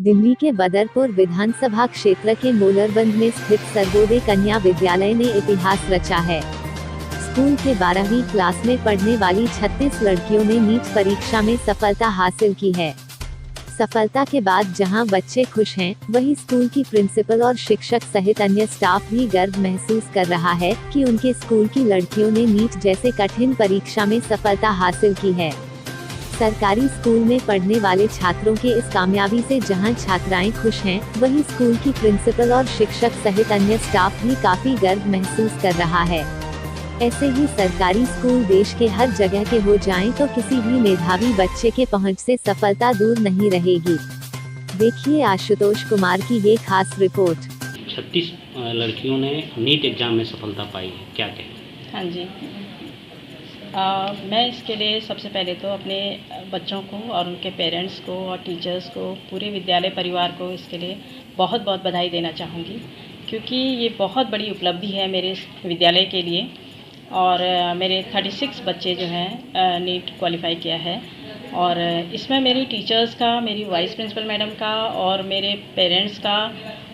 दिल्ली के बदरपुर विधानसभा क्षेत्र के मोलरबंद में स्थित सर्वोदय कन्या विद्यालय ने इतिहास रचा है। स्कूल के 12वीं क्लास में पढ़ने वाली 36 लड़कियों ने नीट परीक्षा में सफलता हासिल की है। सफलता के बाद जहां बच्चे खुश हैं, वहीं स्कूल की प्रिंसिपल और शिक्षक सहित अन्य स्टाफ भी गर्व महसूस कर रहा है कि उनके स्कूल की लड़कियों ने नीट जैसे कठिन परीक्षा में सफलता हासिल की है। सरकारी स्कूल में पढ़ने वाले छात्रों के इस कामयाबी से जहां छात्राएं खुश हैं, वहीं स्कूल की प्रिंसिपल और शिक्षक सहित अन्य स्टाफ भी काफी गर्व महसूस कर रहा है। ऐसे ही सरकारी स्कूल देश के हर जगह के हो जाएं तो किसी भी मेधावी बच्चे के पहुंच से सफलता दूर नहीं रहेगी। देखिए आशुतोष कुमार की ये खास रिपोर्ट। 36 लड़कियों ने नीट एग्जाम में सफलता पाई है, क्या कहें? हाँ जी, मैं इसके लिए सबसे पहले तो अपने बच्चों को और उनके पेरेंट्स को और टीचर्स को, पूरे विद्यालय परिवार को इसके लिए बहुत बहुत बधाई देना चाहूँगी, क्योंकि ये बहुत बड़ी उपलब्धि है मेरे विद्यालय के लिए। और मेरे 36 बच्चे जो हैं नीट क्वालिफाई किया है, और इसमें मेरी टीचर्स का, मेरी वाइस प्रिंसिपल मैडम का और मेरे पेरेंट्स का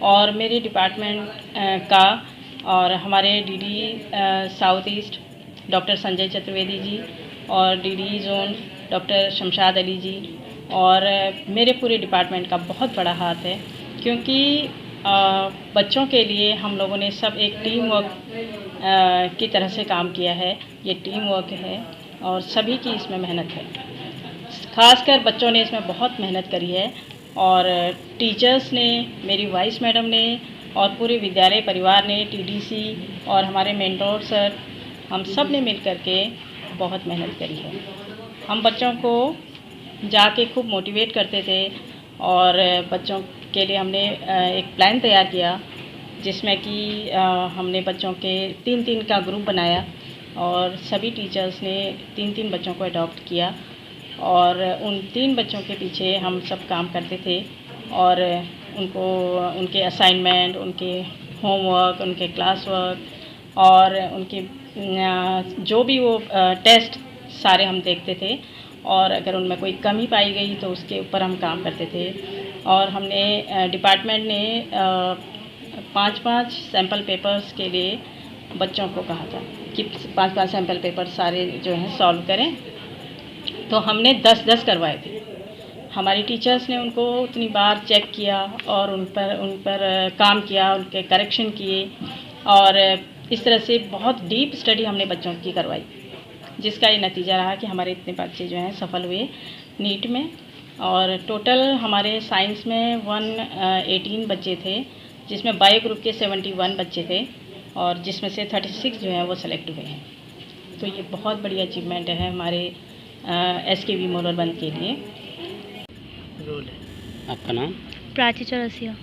और मेरे डिपार्टमेंट का और हमारे DD south east doctor Sanjay Chaturvedi ji और DD zone doctor Shamshad Ali ji और मेरे पूरे डिपार्टमेंट का बहुत बड़ा हाथ है, क्योंकि बच्चों के लिए हम लोगों ने सब एक टीम वर्क की तरह से काम किया है। ये टीम वर्क है और सभी की इसमें मेहनत है। खासकर बच्चों ने इसमें बहुत मेहनत करी है और टीचर्स ने, मेरी वाइस मैडम ने और पूरे विद्यालय परिवार ने, टीडीसी और हमारे मेंटोर सर, हम सब ने मिल कर के बहुत मेहनत करी है। हम बच्चों को जाके खूब मोटिवेट करते थे और बच्चों के लिए हमने एक प्लान तैयार किया, जिसमें कि हमने बच्चों के 3-3 का ग्रुप बनाया और सभी टीचर्स ने 3-3 बच्चों को अडॉप्ट किया और उन 3 बच्चों के पीछे हम सब काम करते थे और उनको उनके असाइनमेंट, उनके होमवर्क, उनके क्लास वर्क और उनके जो भी वो टेस्ट सारे हम देखते थे और अगर उनमें कोई कमी पाई गई तो उसके ऊपर हम काम करते थे। और हमने डिपार्टमेंट ने 5-5 सैम्पल पेपर्स के लिए बच्चों को कहा था कि 5-5 सैम्पल पेपर सारे जो हैं सॉल्व करें, तो हमने 10-10 करवाए थे। हमारी टीचर्स ने उनको उतनी बार चेक किया और उन पर काम किया, उनके करेक्शन किए और इस तरह से बहुत डीप स्टडी हमने बच्चों की करवाई, जिसका ये नतीजा रहा कि हमारे इतने बच्चे जो हैं सफल हुए नीट में। और टोटल हमारे साइंस में 118 बच्चे थे, जिसमें बायो ग्रुप के 71 बच्चे थे और जिसमें से 36 जो हैं वो सेलेक्ट हुए हैं। तो ये बहुत बड़ी अचीवमेंट है हमारे SKV मोलरबंद के लिए। आपका नाम? प्राची चौरसिया।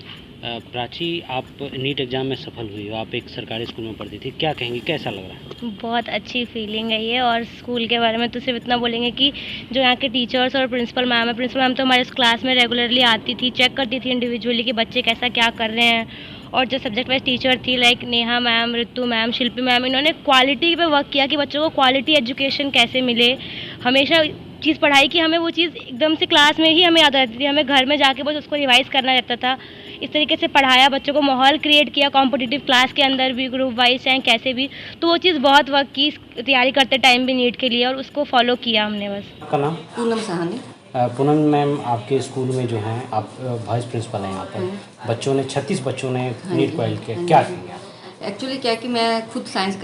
प्राची, आप नीट एग्ज़ाम में सफल हुई हो, आप एक सरकारी स्कूल में पढ़ती थी, क्या कहेंगी, कैसा लग रहा है? बहुत अच्छी फीलिंग है ये। और स्कूल के बारे में तो सिर्फ इतना बोलेंगे कि जो यहाँ के टीचर्स और प्रिंसिपल मैम है, प्रिंसिपल मैम तो हमारे क्लास में रेगुलरली आती थी, चेक करती थी इंडिविजुअली कि बच्चे कैसा क्या कर रहे हैं। और जो सब्जेक्ट वाइज टीचर थी लाइक नेहा मैम, ऋतु मैम, शिल्पी मैम, इन्होंने क्वालिटी पे वर्क किया कि बच्चों को क्वालिटी एजुकेशन कैसे मिले। हमेशा चीज़ पढ़ाई की हमें वो चीज़ एकदम से क्लास में ही हमें याद रहती थी, हमें घर में जाके बस उसको रिवाइज़ करना रहता था। इस तरीके से पढ़ाया, बच्चों को माहौल क्रिएट किया कॉम्पिटिटिव क्लास के अंदर भी, ग्रुप वाइज चाहे कैसे भी। तो वो चीज़ बहुत वर्क की तैयारी करते टाइम भी नीट के लिए, और उसको फॉलो किया हमने बस। आपका नाम? पूनम साहनी। पूनम मैम, आपके स्कूल में जो हैं आप वाइस प्रिंसिपल हैं यहाँ पर, बच्चों ने 36 बच्चों ने नीट क्वालिफाई किया, क्या कहेंगे? एक्चुअली क्या है कि मैं खुद साइंस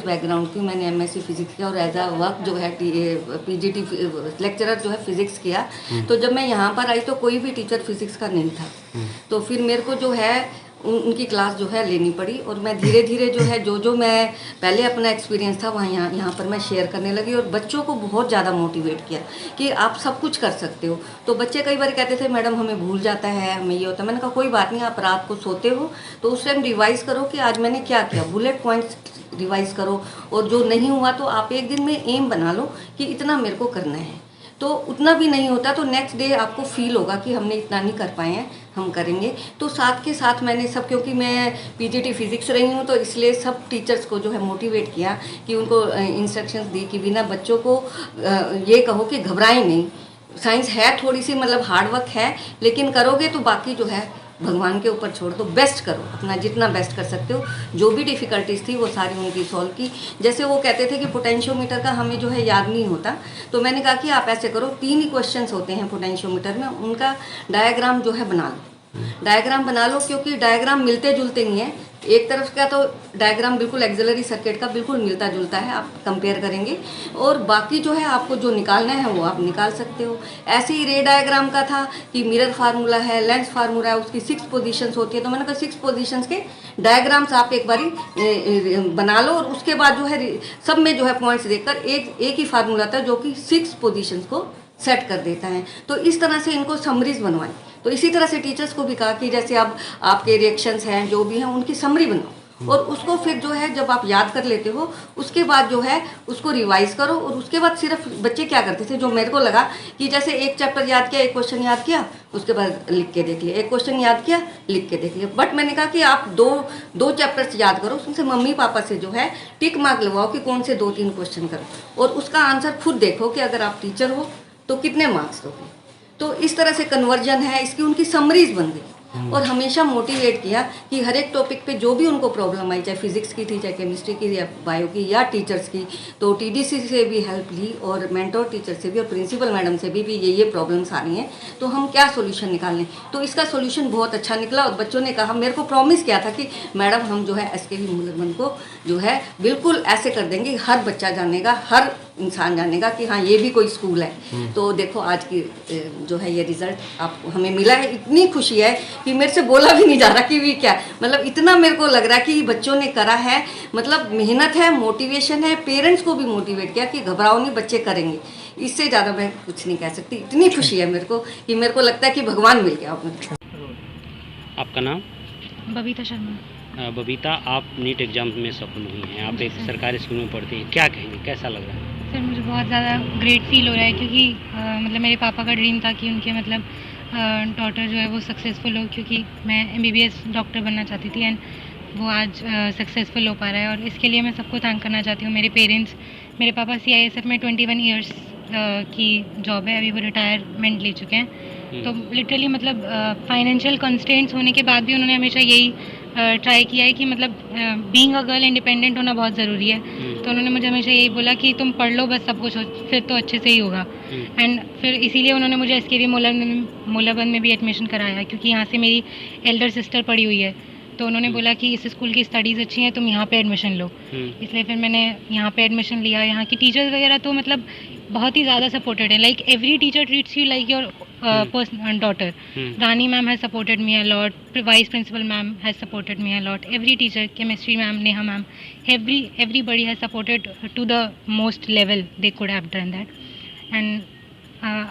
बैकग्राउंड की, मैंने MSc फिजिक्स किया और एज आ वर्क जो है PGT लेक्चरर जो है फिजिक्स किया। तो जब मैं यहाँ पर आई तो कोई भी टीचर फिजिक्स का नहीं था, तो फिर मेरे को जो है उनकी क्लास जो है लेनी पड़ी और मैं धीरे धीरे जो है जो मैं पहले अपना एक्सपीरियंस था वहाँ यहाँ पर मैं शेयर करने लगी और बच्चों को बहुत ज़्यादा मोटिवेट किया कि आप सब कुछ कर सकते हो। तो बच्चे कई बार कहते थे मैडम हमें भूल जाता है, हमें ये होता है। मैंने कहा कोई बात नहीं, आप रात को सोते हो तो उस टाइम रिवाइज़ करो कि आज मैंने क्या किया, बुलेट पॉइंट्स रिवाइज़ करो, और जो नहीं हुआ तो आप एक दिन में एम बना लो कि इतना मेरे को करना है। तो उतना भी नहीं होता तो नेक्स्ट डे आपको फील होगा कि हमने इतना नहीं कर पाए हैं, हम करेंगे। तो साथ के साथ मैंने सब, क्योंकि मैं PGT फिजिक्स रही हूँ तो इसलिए सब टीचर्स को जो है मोटिवेट किया कि उनको इंस्ट्रक्शंस दी कि बिना बच्चों को ये कहो कि घबराएं नहीं, साइंस है थोड़ी सी मतलब हार्ड वर्क है, लेकिन करोगे तो बाकी जो है भगवान के ऊपर छोड़ दो, बेस्ट करो, अपना जितना बेस्ट कर सकते हो। जो भी डिफ़िकल्टीज थी वो सारी उनकी सॉल्व की। जैसे वो कहते थे कि पोटेंशियोमीटर का हमें जो है याद नहीं होता, तो मैंने कहा कि आप ऐसे करो, 3 ही क्वेश्चंस होते हैं पोटेंशियोमीटर में, उनका डायग्राम जो है बना लो, डायग्राम बना लो, क्योंकि डायग्राम मिलते जुलते नहीं है। एक तरफ का तो डायग्राम बिल्कुल एक्सिलरी सर्किट का बिल्कुल मिलता जुलता है, आप कंपेयर करेंगे, और बाकी जो है आपको जो निकालना है वो आप निकाल सकते हो। ऐसे ही रे डायग्राम का था कि मिरर फार्मूला है, लेंस फार्मूला है, उसकी 6 पोजीशंस होती है, तो मैंने कहा 6 पोजीशंस के डायग्राम्स आप एक बारी बना लो, और उसके बाद जो है सब में जो है पॉइंट्स देखकर एक ही फार्मूला था जो कि 6 पोजीशंस को सेट कर देता है। तो इस तरह से इनको समरीज बनवाएं। तो इसी तरह से टीचर्स को भी कहा कि जैसे अब आपके रिएक्शंस हैं जो भी हैं उनकी समरी बनाओ, और उसको फिर जो है जब आप याद कर लेते हो उसके बाद जो है उसको रिवाइज करो। और उसके बाद सिर्फ बच्चे क्या करते थे, जो मेरे को लगा कि जैसे एक चैप्टर याद किया, एक क्वेश्चन याद किया, उसके बाद लिख के देख लिया, एक क्वेश्चन याद किया, लिख के देख लिया। बट मैंने कहा कि आप दो चैप्टर्स याद करो, उसमें मम्मी पापा से जो है टिक मार्क लगवाओ कि कौन से 2-3 क्वेश्चन करो, और उसका आंसर खुद देखो कि अगर आप टीचर हो तो कितने मार्क्स दोगे। तो इस तरह से कन्वर्जन है, इसकी उनकी समरीज बन गई, और हमेशा मोटिवेट किया कि हर एक टॉपिक पे जो भी उनको प्रॉब्लम आई, चाहे फिजिक्स की थी, चाहे केमिस्ट्री की या बायो की या टीचर्स की, तो टीडीसी से भी हेल्प ली, और मेंटोर टीचर से भी, और प्रिंसिपल मैडम से भी ये प्रॉब्लम्स आ रही हैं, तो हम क्या सोल्यूशन निकालें। तो इसका सोल्यूशन बहुत अच्छा निकला, और बच्चों ने कहा, मेरे को प्रॉमिस किया था कि मैडम हम जो है एसकेवी मूलरबंद को जो है बिल्कुल ऐसे कर देंगे, हर बच्चा जानेगा, हर इंसान जानेगा कि हाँ ये भी कोई स्कूल है। तो देखो आज की जो है ये रिज़ल्ट आप हमें मिला है, इतनी खुशी है कि मेरे से बोला भी नहीं जा रहा कि भी क्या, मतलब इतना मेरे को लग रहा है कि बच्चों ने करा है, मतलब मेहनत है, मोटिवेशन है, पेरेंट्स को भी मोटिवेट किया कि घबराओ नहीं, बच्चे करेंगे। इससे ज़्यादा मैं कुछ नहीं कह सकती, इतनी खुशी है मेरे को कि मेरे को लगता है कि भगवान मिल गया। आपका नाम? बबीता शर्मा। बबीता, आप नीट एग्जाम में सफल हुई हैं, आप एक सरकारी स्कूल में पढ़ती हैं, क्या कहेंगे, कैसा लग रहा है? सर मुझे बहुत ज़्यादा ग्रेट फील हो रहा है, क्योंकि मतलब मेरे पापा का ड्रीम था कि उनके मतलब डॉटर जो है वो सक्सेसफुल हो, क्योंकि मैं MBBS डॉक्टर बनना चाहती थी, एंड वो आज सक्सेसफुल हो पा रहा है। और इसके लिए मैं सबको थैंक करना चाहती हूँ, मेरे पेरेंट्स। मेरे पापा CISF में 21 ईयर्स की जॉब है, अभी वो रिटायरमेंट ले चुके हैं। तो लिटरली मतलब फाइनेंशियल कंस्ट्रेंट्स होने के बाद भी उन्होंने हमेशा यही ट्राई किया है कि मतलब बीइंग अ गर्ल इंडिपेंडेंट होना बहुत ज़रूरी है। तो उन्होंने मुझे हमेशा यही बोला कि तुम पढ़ लो बस, सब कुछ फिर तो अच्छे से ही होगा। एंड फिर इसीलिए उन्होंने मुझे SKV मूलरबंद में भी एडमिशन कराया, क्योंकि यहाँ से मेरी एल्डर सिस्टर पढ़ी हुई है। तो उन्होंने बोला कि इस स्कूल की स्टडीज़ अच्छी हैं, तुम यहाँ पे एडमिशन लो। इसलिए फिर मैंने यहाँ पे एडमिशन लिया। यहाँ की टीचर्स वगैरह तो मतलब बहुत ही ज़्यादा सपोर्टेड है, like every teacher treats you like your daughter. Rani ma'am has supported me a lot. Vice principal ma'am has supported me a lot. Every teacher, chemistry ma'am, Neha ma'am, everybody has supported to the most level they could have done that. And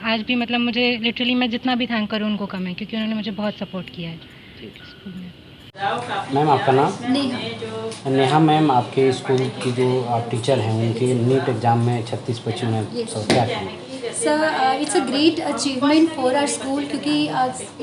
आज भी मतलब मुझे literally मैं जितना भी thank करूँ उनको कम है, क्योंकि उन्होंने मुझे बहुत सपोर्ट किया है स्कूल में। मैम आपका नाम? नेहा मैम, आपके स्कूल की जो आप टीचर हैं उनके नीट एग्ज़ाम में 36 बच्चों ने क्या किया? Sir it's a great achievement for our school, क्योंकि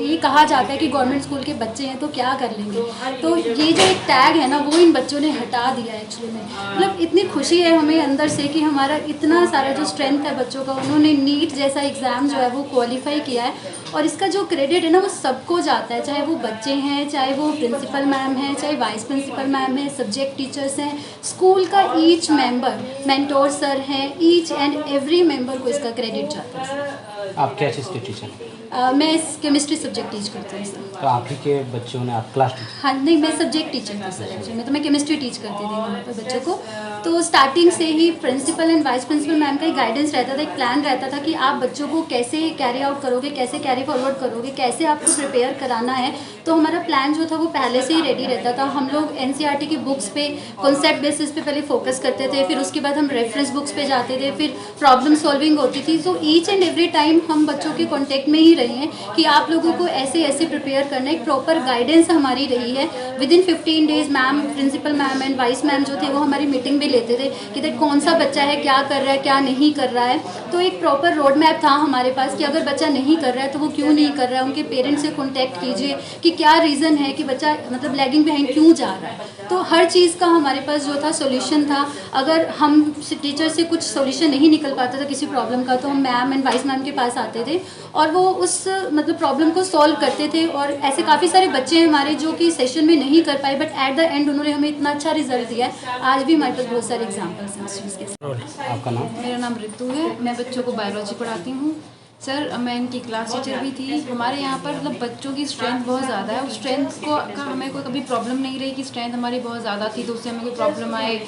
ये कहा जाता है कि गवर्नमेंट स्कूल के बच्चे हैं तो क्या कर लेंगे, तो ये जो एक टैग है ना वो इन बच्चों ने हटा दिया है एक्चुअली में। मतलब इतनी खुशी है हमें अंदर से कि हमारा इतना सारा जो स्ट्रेंथ है बच्चों का, उन्होंने नीट जैसा एग्ज़ाम जो है वो क्वालिफाई किया है, और इसका जो क्रेडिट है ना वो सबको जाता है, चाहे वो बच्चे हैं, चाहे वो प्रिंसिपल मैम हैं, चाहे वाइस प्रिंसिपल मैम हैं, सब्जेक्ट टीचर्स हैं, स्कूल का ईच मेंबर, मेंटोर सर हैं, ईच एंड एवरी मेंबर को इसका क्रेडिट जाता है। आप क्या चीज़ के टीचर हैं? मैं केमिस्ट्री सब्जेक्ट टीच करती हूँ सर। तो आप ही के बच्चों ने, आप क्लास टीचर? हाँ नहीं, मैं सब्जेक्ट टीचर थी सर एक्चुअली में, तो मैं केमिस्ट्री टीच करती थी वहाँ पर बच्चों को। तो स्टार्टिंग से ही principal and vice principal ma'am का एक गाइडेंस रहता था, एक प्लान रहता था कि आप बच्चों को कैसे कैरी आउट करोगे, कैसे कैरी फॉरवर्ड करोगे, कैसे आपको प्रिपेयर कराना है। तो हमारा प्लान जो था वो पहले से ही रेडी रहता था। हम लोग NCERT की बुक्स पे कॉन्सेप्ट बेसिस पे पहले फोकस करते थे, फिर उसके बाद हम रेफरेंस बुक्स पे जाते थे, फिर प्रॉब्लम सॉल्विंग होती थी। तो ईच एंड एवरी टाइम हम बच्चों के कॉन्टेक्ट में ही रहे हैं कि आप लोगों को ऐसे ऐसे प्रिपेयर करना है। एक प्रॉपर गाइडेंस हमारी रही है। Within 15 days ma'am, principal ma'am and vice ma'am जो थे वो हमारी मीटिंग में सर्वे लेते थे कि दैट कौन सा बच्चा है, क्या कर रहा है, क्या नहीं कर रहा है। तो एक प्रॉपर रोड मैप था हमारे पास कि अगर बच्चा नहीं कर रहा है तो वो क्यों नहीं कर रहा है, उनके पेरेंट्स से कॉन्टैक्ट कीजिए कि क्या रीज़न है कि बच्चा मतलब लैगिंग बिहाइंड क्यों जा रहा है। तो हर चीज़ का हमारे पास जो था सॉल्यूशन था। अगर हम टीचर से कुछ सॉल्यूशन नहीं निकल पाता था किसी प्रॉब्लम का, तो हम मैम एंड वाइस मैम के पास आते थे और वो उस मतलब प्रॉब्लम को सॉल्व करते थे। और ऐसे काफ़ी सारे बच्चे हैं हमारे जो कि सेशन में नहीं कर पाए, बट एट द एंड उन्होंने हमें इतना अच्छा रिजल्ट दिया है। आज भी हमारे पास बहुत सारे एग्जाम्पल्स हैं इस चीज़ के। आपका नाम? मेरा नाम ऋतु है, मैं बच्चों को बायोलॉजी पढ़ाती हूँ। सर मैं इनकी क्लास टीचर भी थी। हमारे यहाँ पर मतलब बच्चों की स्ट्रेंथ बहुत ज़्यादा है। उस स्ट्रेंथ का हमें कोई कभी प्रॉब्लम नहीं रही कि स्ट्रेंथ हमारी बहुत ज़्यादा थी तो उससे हमें कोई प्रॉब्लम आए,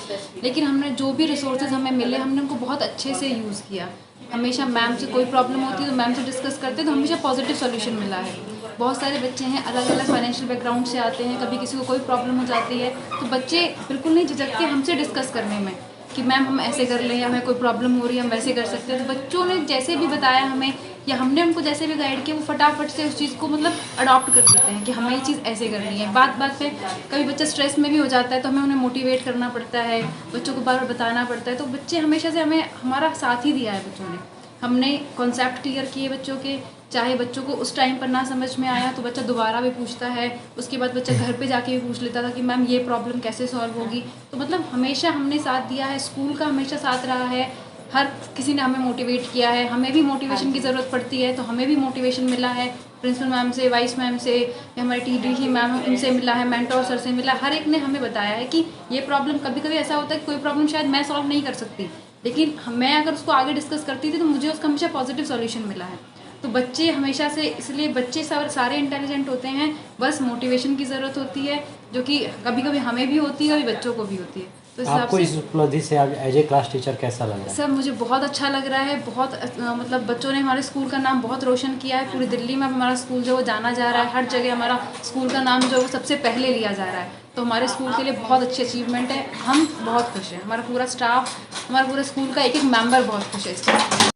लेकिन हमने जो भी रिसोर्सेज हमें मिले हमने उनको बहुत अच्छे से यूज़ किया। हमेशा मैम से कोई प्रॉब्लम होती है तो मैम से डिस्कस करते तो हमेशा पॉजिटिव सोल्यूशन मिला है। बहुत सारे बच्चे हैं अलग अलग फाइनेंशियल बैकग्राउंड से आते हैं, कभी किसी को कोई प्रॉब्लम हो जाती है तो बच्चे बिल्कुल नहीं झिझकते हमसे डिस्कस करने में कि मैम हम ऐसे कर लें या हमें कोई प्रॉब्लम हो रही है हम वैसे कर सकते हैं। तो बच्चों ने जैसे भी बताया हमें या हमने उनको जैसे भी गाइड किया वो फटाफट से उस चीज़ को मतलब अडॉप्ट कर देते हैं कि हमें ये चीज़ ऐसे करनी है। बात बात पे कभी बच्चा स्ट्रेस में भी हो जाता है तो हमें उन्हें मोटिवेट करना पड़ता है, बच्चों को बार बार बताना पड़ता है। तो बच्चे हमेशा से हमें हमारा साथ ही दिया है बच्चों ने। हमने कॉन्सेप्ट क्लियर किए बच्चों के, चाहे बच्चों को उस टाइम पर ना समझ में आया तो बच्चा दोबारा भी पूछता है, उसके बाद बच्चा घर पे जाके भी पूछ लेता था कि मैम ये प्रॉब्लम कैसे सॉल्व होगी। तो मतलब हमेशा हमने साथ दिया है, स्कूल का हमेशा साथ रहा है, हर किसी ने हमें मोटिवेट किया है। हमें भी मोटिवेशन की ज़रूरत पड़ती है तो हमें भी मोटिवेशन मिला है प्रिंसिपल मैम से, वाइस मैम से, या हमारे टीडी ही मैम उनसे मिला है, मेंटोर सर से मिला। हर एक ने हमें बताया है कि ये प्रॉब्लम कभी कभी ऐसा होता है कि कोई प्रॉब्लम शायद मैं सॉल्व नहीं कर सकती, लेकिन मैं अगर उसको आगे डिस्कस करती थी तो मुझे उसका हमेशा पॉजिटिव सॉल्यूशन मिला है। तो बच्चे हमेशा से, इसलिए बच्चे सारे इंटेलिजेंट होते हैं, बस मोटिवेशन की ज़रूरत होती है जो कि कभी कभी हमें भी होती है और बच्चों को भी होती है। तो आपको इस उपलब्धि से एज ए क्लास टीचर कैसा लग रहा है? सर मुझे बहुत अच्छा लग रहा है। बहुत मतलब बच्चों ने हमारे स्कूल का नाम बहुत रोशन किया है। पूरी दिल्ली में हमारा स्कूल जो वो जाना जा रहा है, हर जगह हमारा स्कूल का नाम जो है वो सबसे पहले लिया जा रहा है। तो हमारे स्कूल के लिए बहुत अच्छी अचीवमेंट है, हम बहुत खुश हैं। हमारा पूरा स्टाफ, हमारा पूरा स्कूल का एक एक मेंबर बहुत खुश है इस चीज़।